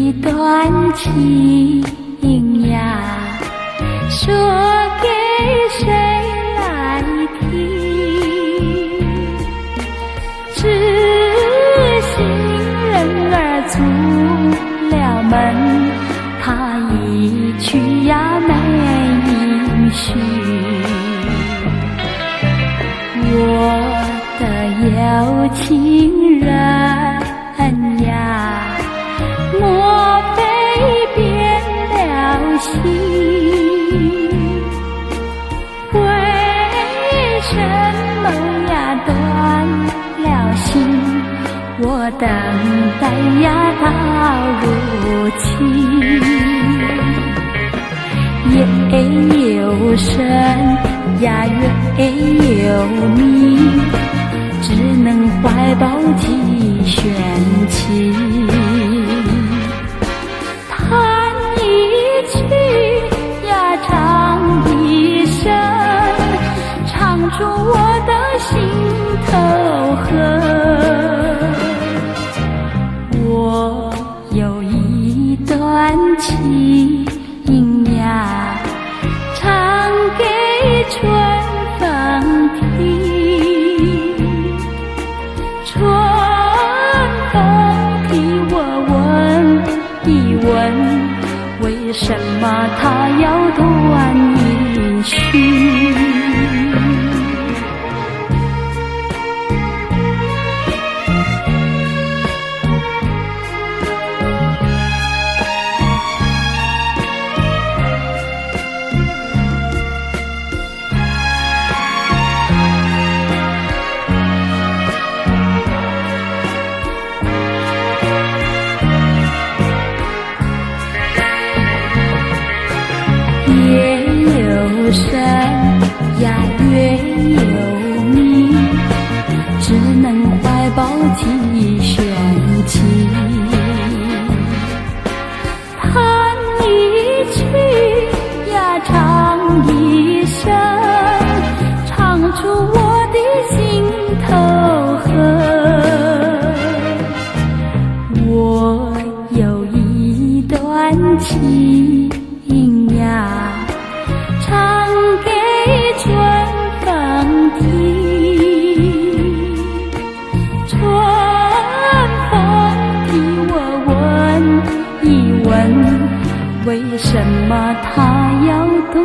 一段情呀，说给谁来听？知心人儿出了门，他一去呀没音讯。我的有情人呀，莫非变了心？为什么呀断了心？我等待呀到如今，夜有深呀月有明，只能怀抱几弦琴，弹一曲呀唱一声，唱出我的心头恨。我有一段情呀，唱给春风听。春风替我问一问，为什么他要断音讯？夜有深呀月有明，只能怀抱几弦琴，弹一曲呀唱一声，唱出我的心头恨。我有一段情呀，唱给春风听。春风替我问一问，为什么他要断